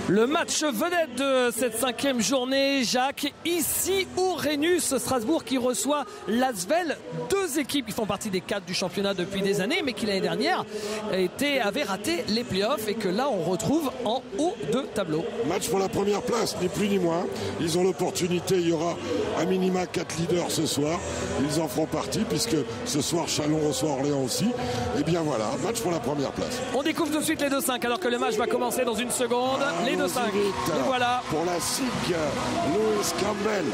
Le match vedette de cette 5e journée, Jacques, ici au Rhenus Strasbourg qui reçoit l'Asvel, deux équipes qui font partie des 4 du championnat depuis des années, mais qui l'année dernière avaient raté les playoffs et que là on retrouve en haut de tableau. Match pour la première place, ni plus ni moins. Ils ont l'opportunité, il y aura à minima 4 leaders ce soir. Ils en feront partie puisque ce soir Chalon reçoit Orléans aussi. Et bien voilà, match pour la première place. On découvre tout de suite les 2-5 alors que le match va commencer dans une seconde. Les 2-5. Et voilà. Pour la SIG, Lewis Campbell,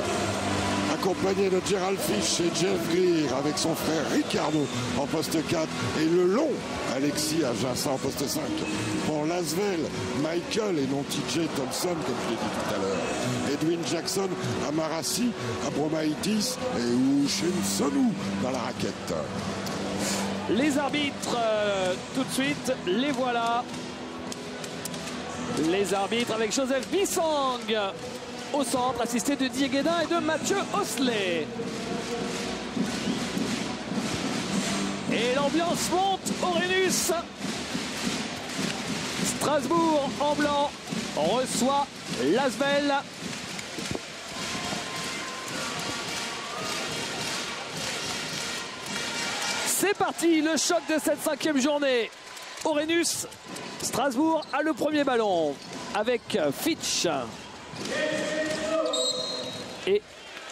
accompagné de Gerald Fish et Jeff Greer avec son frère Ricardo en poste 4 et le long Alexis Aginsa en poste 5. Pour Lasvel, Michael et non TJ Thompson, comme je l'ai dit tout à l'heure. Edwin Jackson, Amarassi, Abromaitis et Ushin Sonou dans la raquette. Les arbitres, tout de suite, les voilà. Les arbitres avec Joseph Bissang au centre, assisté de Didier Guédin et de Mathieu Osselet. Et l'ambiance monte au Rhenus. Strasbourg en blanc reçoit l'Asvel. C'est parti, le choc de cette 5e journée. Au Rhenus, Strasbourg a le premier ballon avec Fitch. Et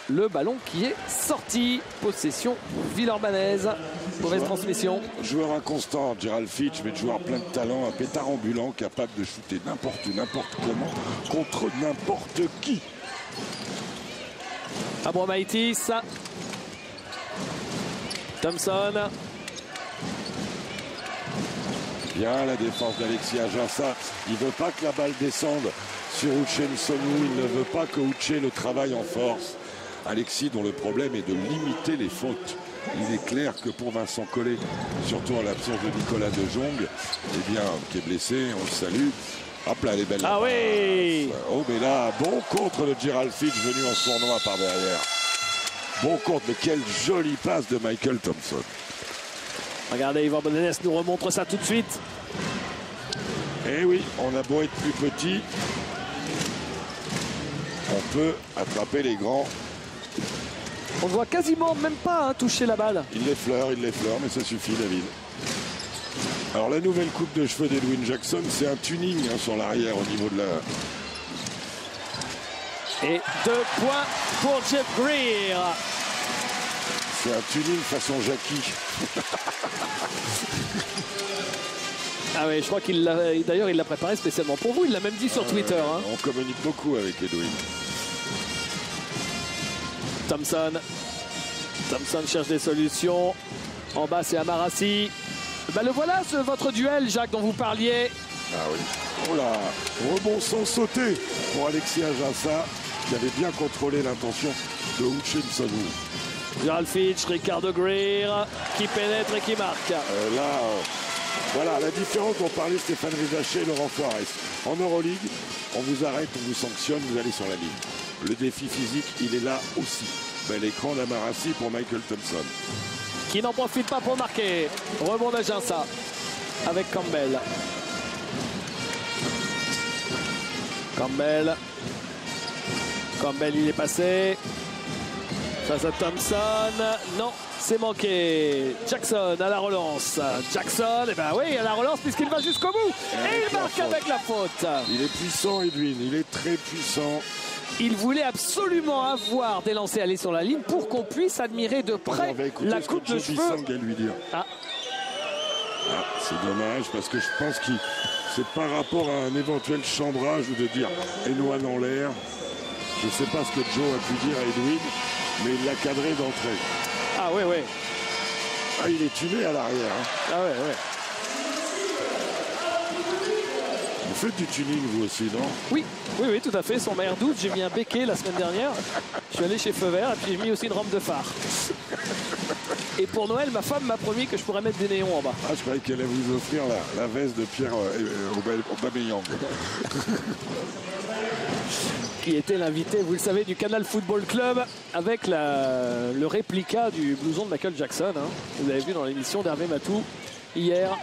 le ballon qui est sorti. Possession villeurbannaise. Mauvaise transmission. Joueur inconstant, Gerald Fitch, mais joueur plein de talent, un pétard ambulant, capable de shooter n'importe où, n'importe comment, contre n'importe qui. Abromaitis. Thompson. Bien la défense d'Alexis Aginsa. Il ne veut pas que la balle descende sur Ushin Sonou. Il ne veut pas que Uche le travaille en force. Alexis dont le problème est de limiter les fautes. Il est clair que pour Vincent Collet, surtout en l'absence de Nicolas De Jong, eh bien, qui est blessé, on le salue. Hop là, les belles. Ah oui. Oh mais là, bon contre de Gerald Fitch venu en sournois par derrière. Bon contre, mais quelle jolie passe de Michael Thompson. Regardez, Yvan Bonanès nous remontre ça tout de suite. Eh oui, on a beau être plus petit, on peut attraper les grands. On ne voit quasiment même pas toucher la balle. Il l'effleure, mais ça suffit, David. Alors la nouvelle coupe de cheveux d'Edwin Jackson, c'est un tuning sur l'arrière au niveau de la... Et 2 points pour Jeff Greer. C'est un tuning façon Jackie. Ah oui, je crois qu'il l'a. D'ailleurs, il l'a préparé spécialement pour vous. Il l'a même dit sur Twitter. Hein. On communique beaucoup avec Edwin. Thompson. Thompson cherche des solutions. En bas, c'est Amarassi. Le voilà, votre duel, Jacques, dont vous parliez. Ah oui. Oh là, rebond sans sauter pour Alexis Aginsa, qui avait bien contrôlé l'intention de Ushin Sonou. Gerald Fitch, Ricardo Greer, qui pénètre et qui marque. Voilà la différence dont parlait Stéphane Rizaché et Laurent Suarez. En Euroleague, on vous arrête, on vous sanctionne, vous allez sur la ligne. Le défi physique, il est là aussi. Bel écran d'Amarassi pour Michael Thompson. Qui n'en profite pas pour marquer. Rebond d'Aginsa avec Campbell. Campbell, il est passé. Face à Thompson. Non, c'est manqué. Jackson à la relance. Jackson, et ben oui, à la relance puisqu'il va jusqu'au bout. Et il marque avec la faute. Il est puissant, Edwin. Il est très puissant. Il voulait absolument avoir des lancers aller sur la ligne pour qu'on puisse admirer de près la coupe de cheveux. Lui dire. C'est dommage parce que je pense que c'est par rapport à un éventuel chambrage ou de dire éloigne en l'air. Je ne sais pas ce que Joe a pu dire à Edwin, mais il l'a cadré d'entrée. Ah oui. Ah, il est tuné à l'arrière. Hein. Ah ouais. Vous faites du tuning, vous aussi, non? Oui, tout à fait. Sans ma R12, j'ai mis un béquet la semaine dernière. Je suis allé chez Feu Vert et puis j'ai mis aussi une rampe de phare. Et pour Noël, ma femme m'a promis que je pourrais mettre des néons en bas. Ah, je croyais qu'elle allait vous offrir la veste de Pierre Aubameyang. Qui était l'invité, vous le savez, du Canal Football Club avec le réplica du blouson de Michael Jackson. Hein. Vous l'avez vu dans l'émission d'Hervé Matou hier.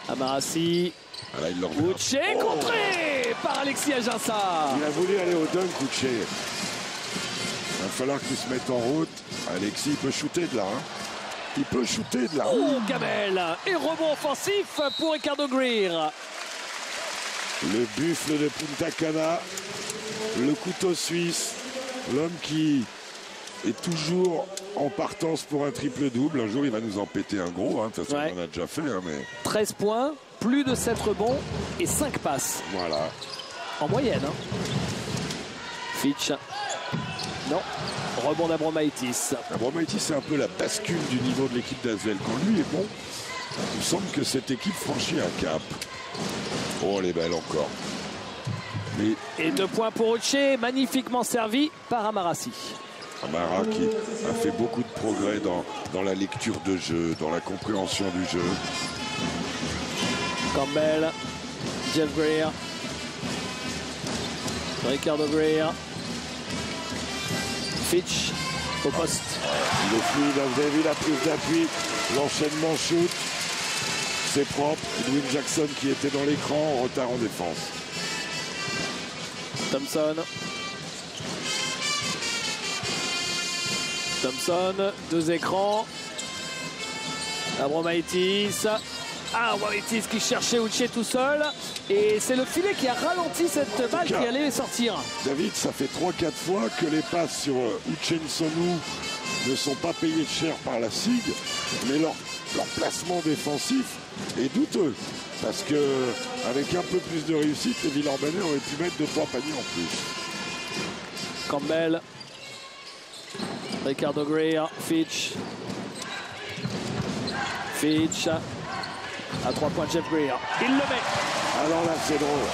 Amarassi. Ah là, il le Uche contré par Alexis Ajinça. Il a voulu aller au dunk, Uche. Il va falloir qu'il se mette en route. Alexis, il peut shooter de là. Hein. Il peut shooter de là. Oh, Gamel. Et rebond offensif pour Ricardo Greer. Le buffle de Punta Cana. Le couteau suisse. L'homme qui est toujours en partance pour un triple-double. Un jour, il va nous en péter un gros. Hein. De toute façon, on en a déjà fait. Hein, mais... 13 points, plus de 7 rebonds et 5 passes. Voilà. En moyenne. Hein. Fitch. Non. Rebond d'Abromaitis. Abromaitis, c'est un peu la bascule du niveau de l'équipe d'Asvel. Quand lui est bon, il me semble que cette équipe franchit un cap. Oh, les belles encore. Mais... Et 2 points pour Uche, magnifiquement servi par Amarassi. Amara qui a fait beaucoup de progrès dans la lecture de jeu, dans la compréhension du jeu. Campbell, Jeff Greer, Ricardo Greer, Fitch au poste. Il est fluide, vous avez vu la prise d'appui, l'enchaînement shoot, c'est propre. Edwin Jackson qui était dans l'écran en retard en défense. Thompson, 2 écrans. Abromaitis. Abromaitis qui cherchait Uche tout seul. Et c'est le filet qui a ralenti cette balle qui allait sortir. David, ça fait 3-4 fois que les passes sur Uchensonou ne sont pas payées cher par la SIG, mais leur placement défensif est douteux. Parce que avec un peu plus de réussite, les Villeurbanais auraient pu mettre 2-3 paniers en plus. Campbell. Ricardo Greer, Fitch. Fitch. À 3 points de Jeff Greer. Il le met. Alors là, c'est drôle.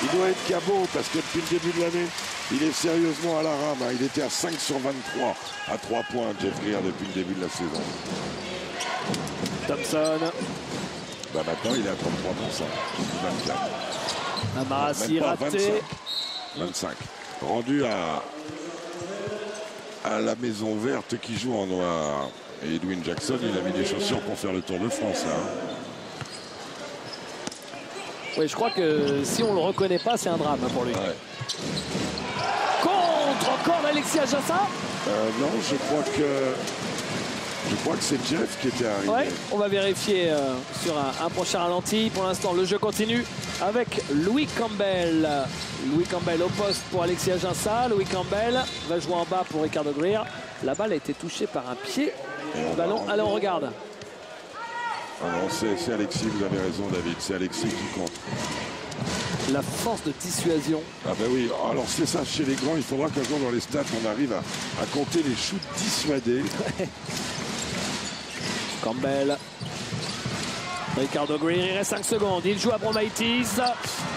Il doit être cabot parce que depuis le début de l'année, il est sérieusement à la rame. Hein. Il était à 5 sur 23 à 3 points, Jeff Greer, depuis le début de la saison. Thompson. Bah maintenant, il est à 33%. 24. Amarassi raté. 25. Rendu à la Maison Verte qui joue en noir. Et Edwin Jackson, il a mis des chaussures pour faire le Tour de France. Hein. Oui, je crois que si on le reconnaît pas, c'est un drame pour lui. Ouais. Contre encore d'Alexis Ajinça. Non, je crois que c'est Jeff qui était arrivé. Ouais, on va vérifier sur un prochain ralenti. Pour l'instant, le jeu continue avec Louis Campbell. Louis Campbell au poste pour Alexis Ajinça. Louis Campbell va jouer en bas pour Ricardo Greer. La balle a été touchée par un pied. Ballon, allez, on regarde. Ah non, c'est Alexis, vous avez raison, David. C'est Alexis qui compte. La force de dissuasion. Ah ben oui, alors c'est ça, chez les grands, il faudra qu'un jour dans les stats, on arrive à compter les shoots dissuadés. Campbell. Ricardo Greer, il reste 5 secondes. Il joue à Abromaitis.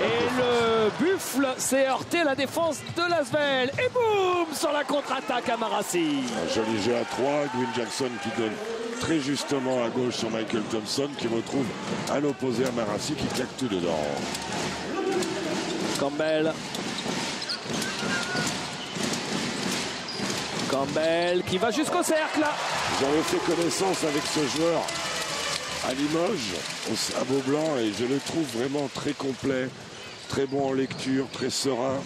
Et le buffle s'est heurté à la défense de Lasvel. Et boum, sur la contre-attaque Amarassi. Un joli jeu à 3. Edwin Jackson qui donne très justement à gauche sur Michael Thompson, qui retrouve à l'opposé Amarassi qui claque tout dedans. Campbell. Campbell qui va jusqu'au cercle. J'avais fait connaissance avec ce joueur à Limoges, à Beaublanc, et je le trouve vraiment très complet, très bon en lecture, très serein,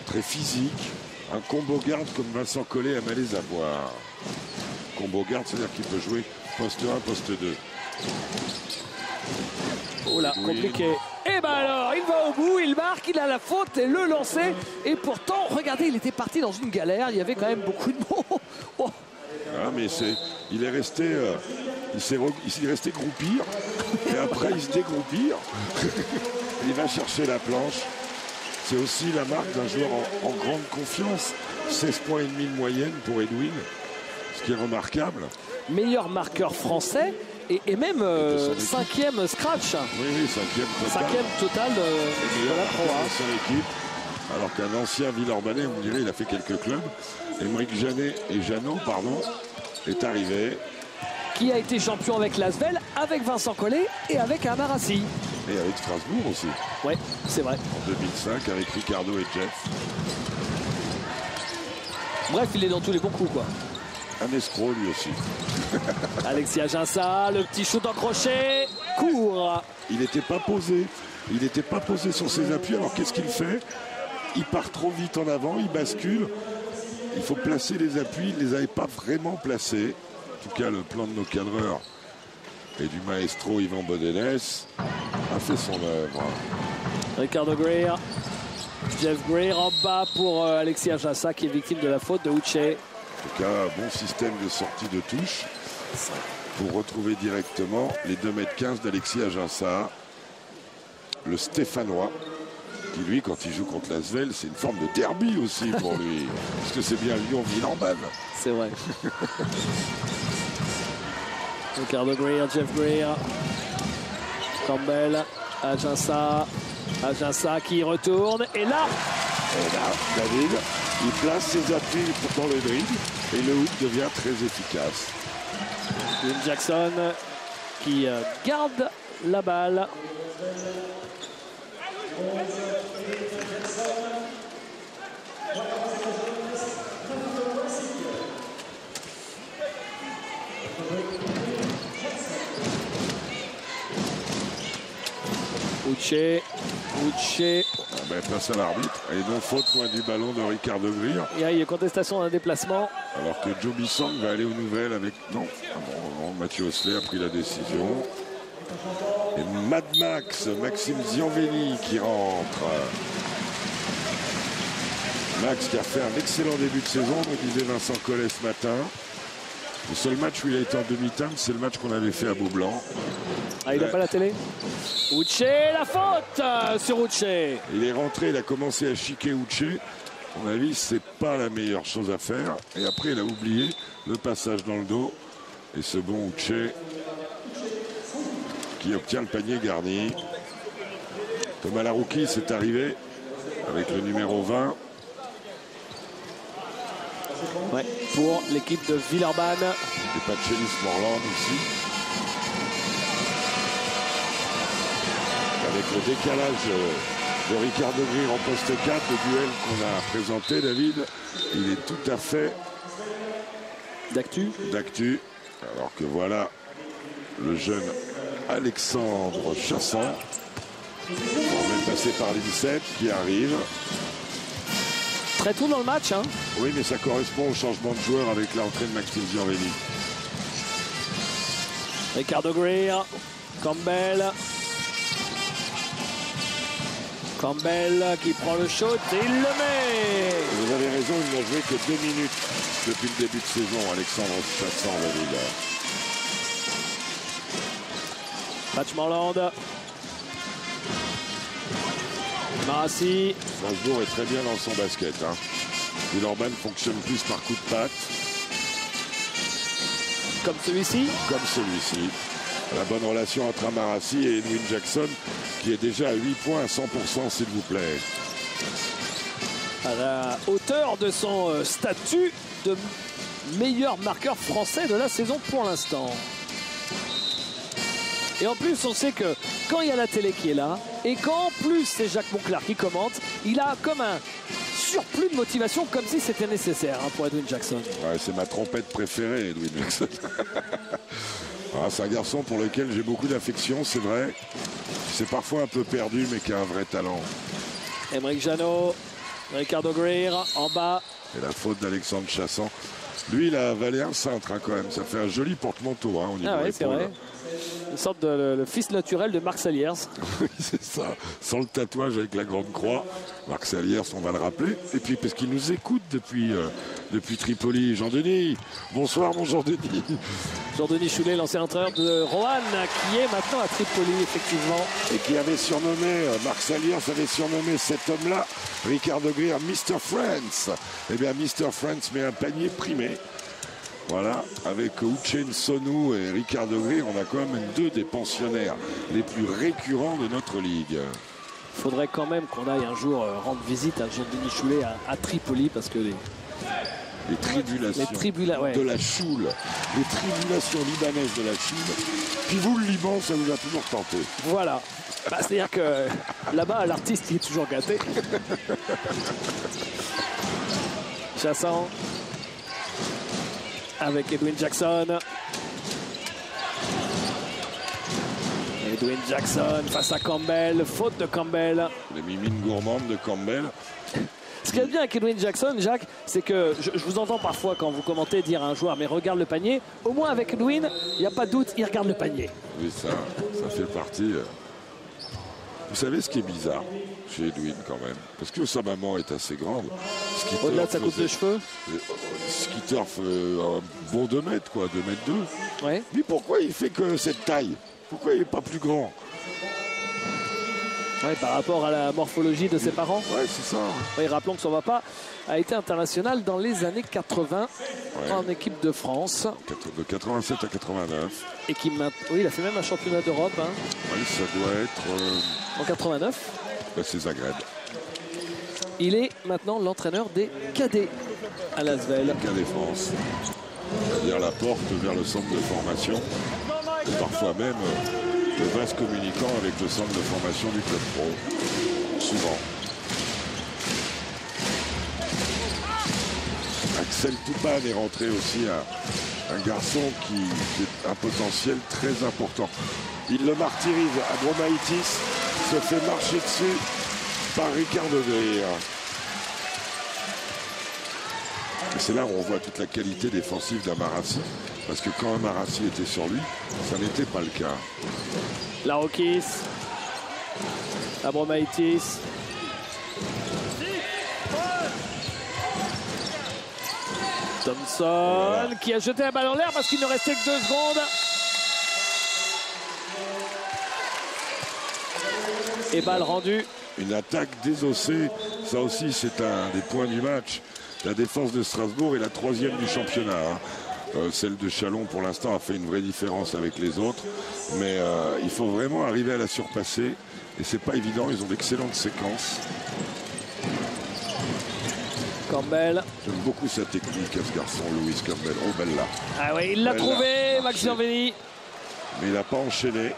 très physique. Un combo garde comme Vincent Collet aime les avoir. Combo garde, c'est-à-dire qu'il peut jouer poste 1, poste 2. Oh là, oui. Compliqué. Et ben alors, il va au bout, il marque, il a la faute et le lancer. Et pourtant, regardez, il était parti dans une galère, il y avait quand même beaucoup de mots. Oh. Ah, mais il est resté... il s'est resté groupir, et après il se dégroupir. Il va chercher la planche. C'est aussi la marque d'un joueur en grande confiance. 16 points et demi de moyenne pour Edwin, ce qui est remarquable. Meilleur marqueur français et même 5e scratch. Oui, 5e total. 5e total de la Pro A. Son équipe. Alors qu'un ancien Villeurbanais, on dirait, il a fait quelques clubs. Émeric Jeannot, est arrivé. Qui a été champion avec Lasvel, avec Vincent Collet et avec Amarassi. Et avec Strasbourg aussi. Oui, c'est vrai. En 2005 avec Ricardo et Jeff. Bref, il est dans tous les bons coups, quoi. Un escroc lui aussi. Alexis Ajinça, le petit shoot en crochet, court. il n'était pas posé. Il n'était pas posé sur ses appuis. Alors qu'est-ce qu'il fait? Il part trop vite en avant, il bascule. Il faut placer les appuis. Il ne les avait pas vraiment placés. En tout cas, le plan de nos cadreurs et du maestro Yvan Bodenès a fait son œuvre. Ricardo Greer. Jeff Greer en bas pour Alexis Ajassa qui est victime de la faute de Uche. En tout cas, bon système de sortie de touche pour retrouver directement les 2,15 m d'Alexis Ajassa, le Stéphanois, qui lui, quand il joue contre l'Asvel, c'est une forme de derby aussi pour lui, parce que c'est bien Lyon-Villeurbanne. C'est vrai. Ricardo Greer, Jeff Greer, Campbell, Ajassa qui retourne, et là, David, il place ses appuis dans le dribble et le hook devient très efficace. Edwin Jackson qui garde la balle. Uche. Place à l'arbitre. Et donc faute loin du ballon de Ricardo Greer. Il y a une contestation d'un déplacement. Alors que Joe Bissang va aller aux nouvelles avec... Non, Mathieu Osler a pris la décision. Et Mad Max, Maxime Zianveni qui rentre. Max qui a fait un excellent début de saison, me disait Vincent Collet ce matin. Le seul match où il a été en demi-teinte, c'est le match qu'on avait fait à Beaublanc. Ah, il n'a pas la télé? Uche, la faute sur Uche. Il est rentré, il a commencé à chiquer Uche. À mon avis, c'est pas la meilleure chose à faire. Et après, il a oublié le passage dans le dos. Et ce bon Uche qui obtient le panier garni. Thomas Larouki, c'est arrivé avec le numéro 20. Ouais, pour l'équipe de Villeurbanne. Et Pachelis Morland aussi. Avec le décalage de Ricardo Greer en poste 4, le duel qu'on a présenté, David, il est tout à fait d'actu. Alors que voilà le jeune Alexandre Chassan, même passé par l'INSEP, qui arrive. Très tôt dans le match, hein. Oui, mais ça correspond au changement de joueur avec l'entrée de Maxime Zianveni. Ricardo Greer, Campbell qui prend le shot et il le met. Vous avez raison, il n'a joué que 2 minutes depuis le début de saison, Alexandre Chassan, David. Patch Morland. Marassi. Strasbourg est très bien dans son basket. Villeurbanne fonctionne plus par coup de patte. Comme celui-ci. La bonne relation entre Marassi et Edwin Jackson, qui est déjà à 8 points à 100%, s'il vous plaît. À la hauteur de son statut de meilleur marqueur français de la saison pour l'instant. Et en plus, on sait que quand il y a la télé qui est là, et qu'en plus c'est Jacques Monclar qui commente, il a comme un surplus de motivation, comme si c'était nécessaire pour Edwin Jackson. Ouais, c'est ma trompette préférée, Edwin Jackson. C'est un garçon pour lequel j'ai beaucoup d'affection, c'est vrai. C'est parfois un peu perdu, mais qui a un vrai talent. Aymeric Jeannot, Ricardo Greer en bas. Et la faute d'Alexandre Chassan. Lui, il a avalé un cintre quand même. Ça fait un joli porte-manteau au niveau oui, c'est vrai. Une sorte de le fils naturel de Marc Saliers. Oui, c'est ça. Sans le tatouage avec la grande croix. Marc Saliers, on va le rappeler. Et puis, parce qu'il nous écoute depuis Tripoli. Jean-Denis. Bonsoir, mon Jean-Denis. Jean-Denis Choulet, l'ancien entraîneur de Roanne, qui est maintenant à Tripoli, effectivement. Et qui avait surnommé, Marc Saliers avait surnommé cet homme-là, Ricardo Greer, Mr. France. Eh bien, Mr. France met un panier primé. Voilà, avec Uche Sonou et Ricardo Greer, on a quand même deux des pensionnaires les plus récurrents de notre ligue. Il faudrait quand même qu'on aille un jour rendre visite à Jean-Denis Choulet à Tripoli, parce que les tribulations de la Choule, les tribulations libanaises de la Choule, puis vous, le Liban, ça vous a toujours tenté. Voilà. C'est-à-dire que là-bas, l'artiste, il est toujours gâté. Chassan avec Edwin Jackson. Edwin Jackson face à Campbell, faute de Campbell. Les mimines gourmandes de Campbell. Ce qu'il y a de bien avec Edwin Jackson, Jacques, c'est que je vous entends parfois quand vous commentez dire à un joueur mais regarde le panier. Au moins avec Edwin, il n'y a pas de doute, il regarde le panier. Oui, ça fait partie. Vous savez ce qui est bizarre chez Edwin quand même, parce que sa maman est assez grande. Au-delà de sa coupe de cheveux. Skeeter fait un bon 2 mètres, quoi, 2 mètres 2. Ouais. Mais pourquoi il fait que cette taille? Pourquoi il n'est pas plus grand? Ouais, par rapport à la morphologie de ses parents. Ouais, c'est ça. Oui, rappelons que son papa a été international dans les années 80 en équipe de France. De 87 à 89. Et qui oui, il a fait même un championnat d'Europe. Hein. Oui, ça doit être... En 89. C'est Zagreb. Il est maintenant l'entraîneur des cadets à l'Asvel. Cadets France. C'est-à-dire la porte vers le centre de formation. Et parfois même le vase communicant avec le centre de formation du club pro. Souvent. Axel Toupane est rentré aussi un garçon qui a un potentiel très important. Il le martyrise. Abromaitis se fait marcher dessus par Ricardo Greer. C'est là où on voit toute la qualité défensive d'Amarassi. Parce que quand Amarassi était sur lui, ça n'était pas le cas. Larokis. Abromaitis. Thompson qui a jeté la balle en l'air parce qu'il ne restait que 2 secondes. Et balle rendue. Une attaque désossée, ça aussi c'est un des points du match. La défense de Strasbourg est la 3e du championnat. Celle de Chalon pour l'instant a fait une vraie différence avec les autres. Mais il faut vraiment arriver à la surpasser. Et c'est pas évident, ils ont d'excellentes séquences. Campbell. J'aime beaucoup sa technique à ce garçon, Louis Campbell. Oh, belle là. Ah oui, il l'a trouvé, Max Gianveni. Mais il n'a pas enchaîné.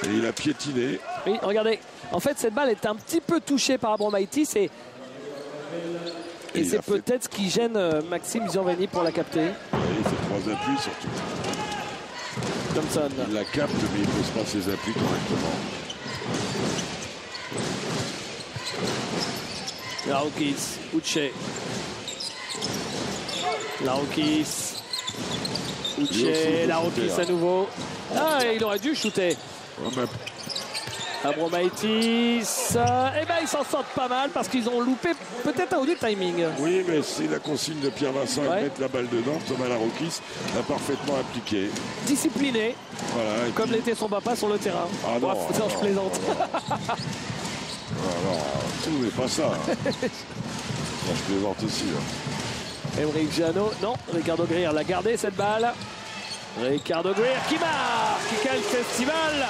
Et il a piétiné. Oui, regardez. En fait, cette balle est un petit peu touchée par Abromaitis et c'est peut-être ce qui gêne Maxime Gianveni pour la capter. Oui, il fait 3 appuis surtout. Thompson. Il la capte, mais il ne pose pas ses appuis correctement. Larokis, Uche. Larokis. Uche, Larokis à nouveau. Ah, il aurait dû shooter. Oh, bah. Abromaitis, eh ben ils s'en sortent pas mal parce qu'ils ont loupé peut-être un ou deux timing. Oui, mais c'est la consigne de Pierre Vincent de mettre la balle dedans. Thomas Larokis l'a parfaitement appliqué. Discipliné, voilà, comme puis... l'était son papa sur le terrain. Ah non, je plaisante. Non, tout n'est pas ça. Moi, je plaisante aussi. Emeric Jano, non, Ricardo Greer l'a gardé cette balle. Ricardo Greer qui marque. Quel festival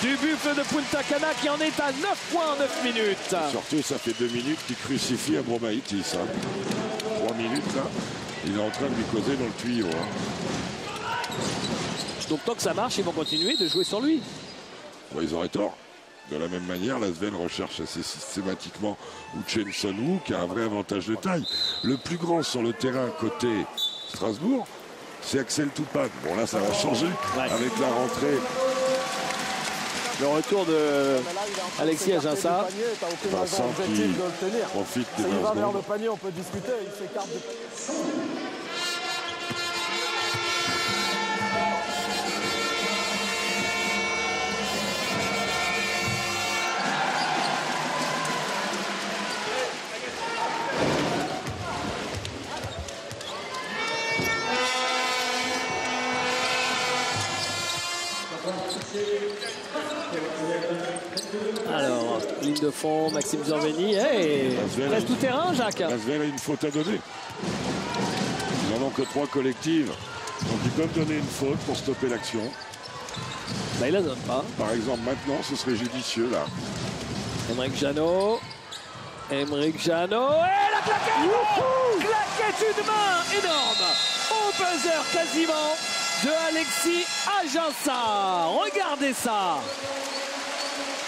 du buffle de Punta Cana qui en est à 9 points en 9 minutes. Et surtout, ça fait 2 minutes qu'il crucifie Abromaitis. 3 minutes, là. Il est en train de lui causer dans le tuyau. Donc, tant que ça marche, ils vont continuer de jouer sur lui. Bon, ils auraient tort. De la même manière, l'Asvel recherche assez systématiquement Uchenson Sonu, qui a un vrai avantage de taille. Le plus grand sur le terrain côté Strasbourg, c'est Axel Toupane. Bon, là, ça va changer avec la rentrée. Le retour de Alexis Aginsa. Vincent qui profite des 20 secondes. Il va vers le panier, on peut discuter. Il s'écarte de... Alors, ligne de fond, Maxime Gianveni. Hey, reste tout terrain, Jacques. L'Asvel a une faute à donner. Ils n'en ont que 3 collectives. Donc ils peuvent donner une faute pour stopper l'action. Bah, il la donne pas. Par exemple, maintenant, ce serait judicieux, là. Emeric Jano. Emeric Jano. Et la claquette! Claquette une main énorme. Au buzzer quasiment de Alexis Aginsa. Regardez ça.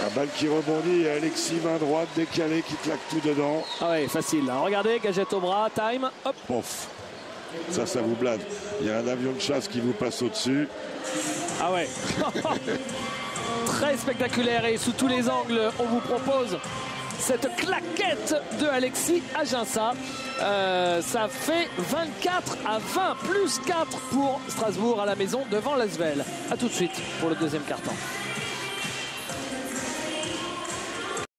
Un balle qui rebondit et Alexis, main droite, décalé, qui claque tout dedans. Ah ouais, facile. Là. Regardez, gadget au bras, time, hop. Pof. Ça vous blade. Il y a un avion de chasse qui vous passe au-dessus. Ah ouais. Très spectaculaire et sous tous les angles, on vous propose cette claquette de Alexis Aginsa. Ça fait 24-20, plus 4 pour Strasbourg à la maison devant l'Asvel. A tout de suite pour le deuxième quart-temps.